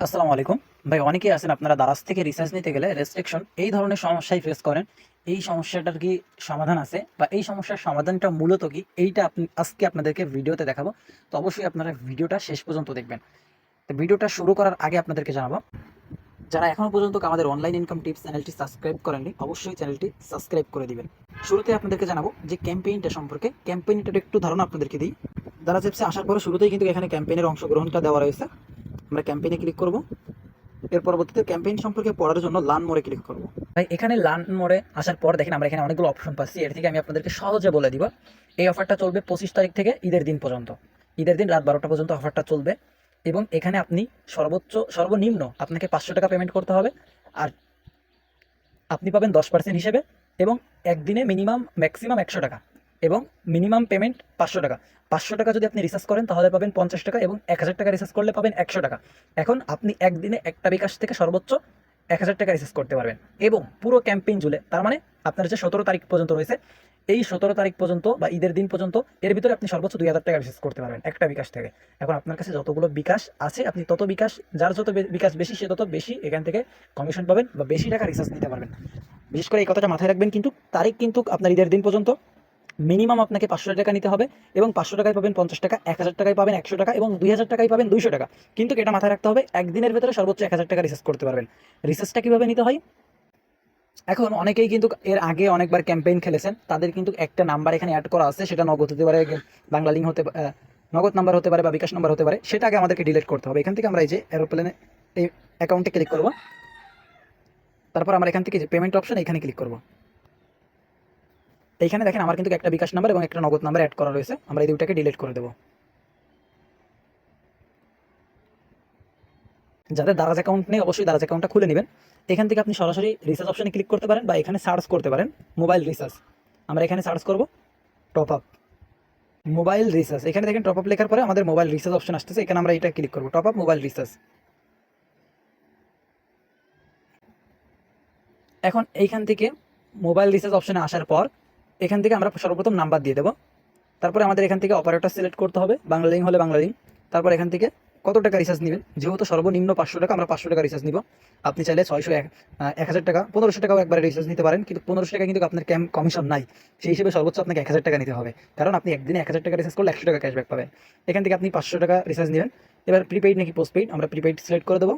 আসসালামু আলাইকুম ভাই। অনেকেই আছেন আপনারা দারাজ থেকে রিচার্জ নিতে গেলে রেস্ট্রিকশন এই ধরনের সমস্যায় ফেস করেন। এই সমস্যাটার কি সমাধান আছে বা এই সমস্যার সমাধানটা মূলত কি, এইটা আজকে আপনাদেরকে ভিডিওতে দেখাবো। তো অবশ্যই আপনারা ভিডিওটা শেষ পর্যন্ত দেখবেন। তো ভিডিওটা শুরু করার আগে আপনাদেরকে জানাবো, যারা এখনো পর্যন্ত আমাদের অনলাইন ইনকাম টিপস চ্যানেলটি সাবস্ক্রাইব করেননি, অবশ্যই চ্যানেলটি সাবস্ক্রাইব করে দিবেন। শুরুতে আপনাদেরকে জানাবো যে ক্যাম্পেইনটা সম্পর্কে। ক্যাম্পেইনটার একটু ধারণা আপনাদেরকে দিই। দারাজ অ্যাপসে আসার পরে শুরুতেই কিন্তু এখানে ক্যাম্পেইনের অংশগ্রহণটা দেওয়া রয়েছে। আমরা ক্যাম্পেইনে ক্লিক করব। এর পরবর্তীতে ক্যাম্পেইন সম্পর্কে পড়ার জন্য লার্ন মোড়ে ক্লিক করব। ভাই এখানে লার্ন মোড়ে আসার পর দেখেন আমরা এখানে অনেকগুলো অপশন পাচ্ছি। এর থেকে আমি আপনাদেরকে সহজে বলে দিব। এই অফারটা চলবে 25 তারিখ থেকে ঈদের দিন পর্যন্ত। ঈদের দিন রাত 12টা পর্যন্ত অফারটা চলবে। এবং এখানে আপনি সর্বনিম্ন আপনাকে 500 টাকা পেমেন্ট করতে হবে। আর আপনি পাবেন 10% হিসেবে। এবং একদিনে ম্যাক্সিমাম 100 টাকা এবং মিনিমাম পেমেন্ট 500 টাকা। 500 টাকা যদি আপনি রিচার্জ করেন তাহলে পাবেন 50 টাকা এবং 1000 টাকা রিচার্জ করলে পাবেন 100 টাকা। এখন আপনি একদিনে একটা বিকাশ থেকে সর্বোচ্চ 1000 টাকা রিচার্জ করতে পারবেন। এবং পুরো ক্যাম্পেইন জুড়ে, তার মানে আপনার যে 17 তারিখ পর্যন্ত রয়েছে, এই 17 তারিখ পর্যন্ত বা ঈদের দিন পর্যন্ত এর ভিতরে আপনি সর্বোচ্চ 2000 টাকা রিচার্জ করতে পারবেন একটা বিকাশ থেকে। এখন আপনার কাছে যতগুলো বিকাশ আছে, আপনি তত বিকাশ, যার যত বিকাশ বেশি সে তত বেশি এখান থেকে কমিশন পাবেন বা বেশি টাকা রিচার্জ নিতে পারবেন। বিশেষ করে এই কথাটা মাথায় রাখবেন। কিন্তু তারিখ কিন্তু আপনার ঈদের দিন পর্যন্ত মিনিমাম আপনাকে 500 টাকা নিতে হবে। এবং 500 টাকায় পাবেন 50 টাকা, 1000 টাকায় পাবেন 100 টাকা এবং 2000 টাকায় পাবেন 200 টাকা। কিন্তু এটা মাথায় রাখতে হবে, একদিনের ভেতরে সর্বোচ্চ 1000 টাকা রিচার্জ করতে পারবেন। রিচার্জটা কীভাবে নিতে হয়? এখন অনেকেই কিন্তু এর আগে অনেকবার ক্যাম্পেইন খেলেছেন, তাদের কিন্তু একটা নাম্বার এখানে অ্যাড করা আছে। সেটা নগদ হতে পারে, বাংলা লিঙ্ক হতে নগদ নাম্বার হতে পারে বা বিকাশ নাম্বার হতে পারে। সেটা আগে আমাদেরকে ডিলিট করতে হবে। এখান থেকে আমরা এই যে এরোপ্লেনে এই অ্যাকাউন্টে ক্লিক করব। তারপর আমরা এখান থেকে যে পেমেন্ট অপশন, এখানে ক্লিক করব। এইখানে দেখেন আমার কিন্তু একটা বিকাশ নাম্বার এবং একটা নগদ নাম্বার অ্যাড করা রয়েছে। আমরা এই দুটাকে ডিলিট করে দেবো। যাদের দারাজ অ্যাকাউন্ট নেই, অবশ্যই দারাজ অ্যাকাউন্টটা খুলে নেবেন। এখান থেকে আপনি সরাসরি রিচার্জ অপশনে ক্লিক করতে পারেন বা এখানে সার্চ করতে পারেন মোবাইল রিচার্জ। আমরা এখানে সার্চ করব টপ আপ মোবাইল রিচার্জ। এখানে দেখেন টপ আপ লেখার পরে আমাদের মোবাইল রিচার্জ অপশন আসতেছে। এখানে আমরা এটা ক্লিক করব, টপ আপ মোবাইল রিচার্জ। এখন এইখান থেকে মোবাইল রিচার্জ অপশনে আসার পর এখান থেকে আমরা সর্বপ্রথম নাম্বার দিয়ে দেবো। তারপরে আমাদের এখান থেকে অপারেটর সিলেক্ট করতে হবে, বাংলা লিঙ্ক হলে বাংলা লিঙ্ক। তারপর এখান থেকে কত টাকা রিচার্জ নেবেন, যেহেতু সর্বনিম্ন 500 টাকা, আমরা 500 টাকা রিচার্জ নিব। আপনি চাইলে 600, 1000 টাকা, 1500 টাকাও একবারে রিচার্জ নিতে পারেন। কিন্তু 1500 টাকা কিন্তু আপনার কমিশন নাই, সেই হিসেবে সর্বোচ্চ আপনাকে 1000 টাকা নিতে হবে। কারণ আপনি একদিনে 1000 টাকা রিচার্জ করলে 100 টাকা ক্যাশব্যাক পাবেন। এখান থেকে আপনি 500 টাকা রিচার্জ নেবেন। এবার প্রিপেইড নাকি পোস্টপেইড, আমরা প্রিপেইড সিলেক্ট করে দেবো।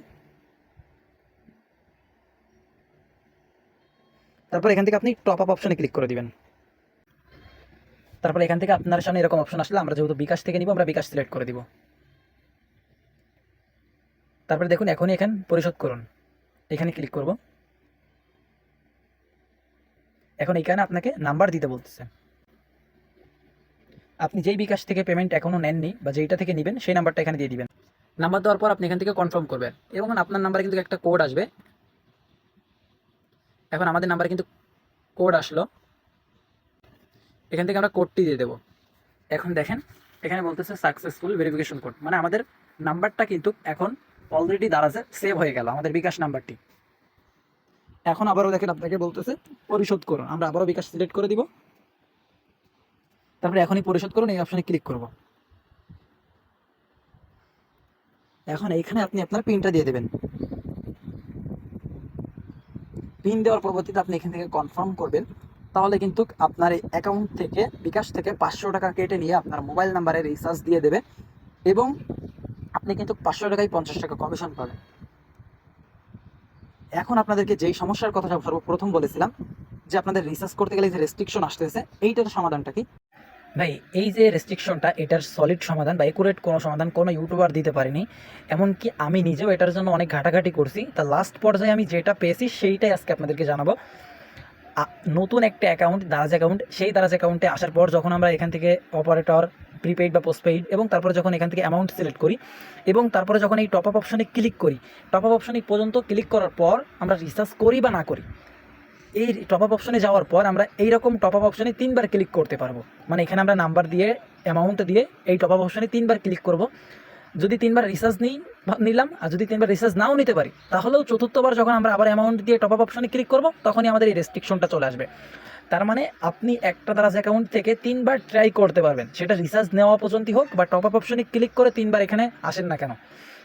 তারপর এখান থেকে আপনি টপ আপ অপশনে ক্লিক করে দিবেন। তারপর এখান থেকে আপনার সামনে এরকম অপশন আসলে, আমরা যেহেতু বিকাশ থেকে নিব, আমরা বিকাশ সিলেক্ট করে দিব। তারপরে দেখুন এখনই এখানে পরিশোধ করুন, এখানে ক্লিক করব। এখন এখানে আপনাকে নাম্বার দিতে বলতেছে। আপনি যেই বিকাশ থেকে পেমেন্ট এখনও নেননি বা যেইটা থেকে নেবেন সেই নাম্বারটা এখানে দিয়ে দিবেন। নাম্বার দেওয়ার পর আপনি এখান থেকে কনফার্ম করবেন এবং আপনার নাম্বারে কিন্তু একটা কোড আসবে। এখন আমাদের নাম্বারে কিন্তু কোড আসলো। এখান থেকে আমরা কোডটি দিয়ে দেবো। এখন দেখেন এখানে বলতেছে সাকসেসফুল ভেরিফিকেশন কোড, মানে আমাদের নাম্বারটা কিন্তু এখন অলরেডি দারাজে সেভ হয়ে গেল, আমাদের বিকাশ নাম্বারটি। এখন আবারও দেখেন আপনাকে বলতেছে পরিশোধ করুন, আমরা আবারও বিকাশ সিলেক্ট করে দিব। তারপরে এখনই পরিশোধ করুন, এই অপশনে ক্লিক করব। এখন এইখানে আপনি আপনার পিনটা দিয়ে দেবেন। পিন দেওয়ার পরবর্তীতে আপনি এখান থেকে কনফার্ম করবেন। তাহলে কিন্তু আপনার এই অ্যাকাউন্ট থেকে, বিকাশ থেকে 500 টাকা কেটে নিয়ে আপনার মোবাইল নাম্বারে রিচার্জ দিয়ে দেবে এবং আপনি কিন্তু 500 টাকায় 50 টাকা কমিশন পাবেন। এখন আপনাদেরকে যেই সমস্যার কথা সর্বপ্রথম বলেছিলাম, যে আপনাদের রিসার্চ করতে গেলে যে রেস্ট্রিকশন আসতেছে, এইটার সমাধানটা কি? ভাই এই যে রেস্ট্রিকশনটা, এটার সলিড সমাধান বা একুরেট কোনো সমাধান কোনো ইউটিউবার দিতে পারেনি। এমনকি আমি নিজেও এটার জন্য অনেক ঘাটাঘাটি করছি। তা লাস্ট পর্যায়ে আমি যেটা পেয়েছি সেইটাই আজকে আপনাদেরকে জানাবো। নতুন একটা অ্যাকাউন্ট, দারাজ অ্যাকাউন্ট, সেই দারাজ অ্যাকাউন্টে আসার পর যখন আমরা এখান থেকে অপারেটর, প্রিপেইড বা পোস্টপেইড, এবং তারপরে যখন এখান থেকে অ্যামাউন্ট সিলেক্ট করি এবং তারপরে যখন এই টপ আপ অপশনে ক্লিক করি, টপ আপ অপশনে পর্যন্ত ক্লিক করার পর আমরা রিচার্জ করি বা না করি, এই টপ আপ অপশনে যাওয়ার পর আমরা এইরকম টপ আপ অপশনে 3বার ক্লিক করতে পারবো। মানে এখানে আমরা নাম্বার দিয়ে, অ্যামাউন্ট দিয়ে এই টপ আপ অপশনে 3বার ক্লিক করব। যদি 3বার রিচার্জ নিলাম, আর যদি 3বার রিচার্জ নাও নিতে পারি, তাহলেও চতুর্থবার যখন আমরা আবার অ্যামাউন্ট দিয়ে টপ আপ অপশনে ক্লিক করব, তখনই আমাদের এই রেস্ট্রিকশনটা চলে আসবে। তার মানে আপনি একটা দারাজ অ্যাকাউন্ট থেকে 3বার ট্রাই করতে পারবেন, সেটা রিচার্জ নেওয়া পর্যন্তই হোক বা টপ আপ অপশনে ক্লিক করে 3বার এখানে আসেন না কেন।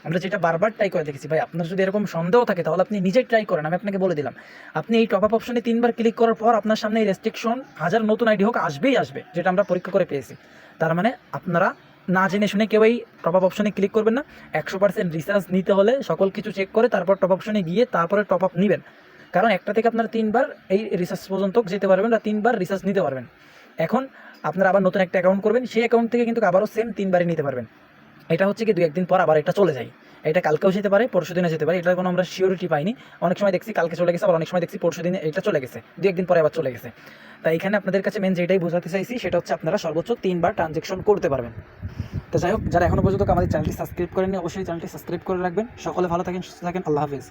আমরা যেটা বারবার ট্রাই করে দেখেছি ভাই, আপনার যদি এরকম সন্দেহ থাকে তাহলে আপনি নিজে ট্রাই করেন। আমি আপনাকে বলে দিলাম, আপনি এই টপ আপ অপশনে 3বার ক্লিক করার পর আপনার সামনে এই রেস্ট্রিকশন হাজার নতুন আইডি হোক আসবেই আসবে, যেটা আমরা পরীক্ষা করে পেয়েছি। তার মানে আপনারা না জেনে শুনে কেউই টপ আপ অপশনে ক্লিক করবেন না। 100% রিচার্জ নিতে হলে সকল কিছু চেক করে তারপর টপ অপশনে গিয়ে তারপরে টপ আপ নেবেন, কারণ একটা থেকে আপনারা 3বার এই রিচার্জ পর্যন্ত যেতে পারবেন বা 3বার রিচার্জ নিতে পারবেন। এখন আপনারা আবার নতুন একটা অ্যাকাউন্ট করবেন, সেই অ্যাকাউন্ট থেকে কিন্তু আবারও সেম 3বারই নিতে পারবেন। এটা হচ্ছে কি 2-1 দিন পর আবার এটা চলে যায়, এটা কালকেও যেতে পারে, পরশু দিনে যেতে পারে, এটার কোনো আমরা সিওরিটি পাইনি। অনেক সময় দেখছি কালকে চলে গেছে, আবার অনেক সময় দেখছি পরশু দিনে এটা চলে গেছে, 2-1 দিন পরে আবার চলে গেছে। তাই এখানে আপনাদের কাছে মেন যেটাই বোঝাতে চাইছি সেটা হচ্ছে আপনারা সর্বোচ্চ 3বার ট্রানজ্যাকশন করতে পারবেন। তো যাই হোক, যারা এখনও পর্যন্ত আমাদের চ্যানেলটি সাবস্ক্রাইব করেননি অবশ্যই চ্যানেলটি সাবস্ক্রাইব করে রাখবেন। সকলে ভালো থাকেন, সুস্থ থাকেন, আল্লাহ হাফেজ।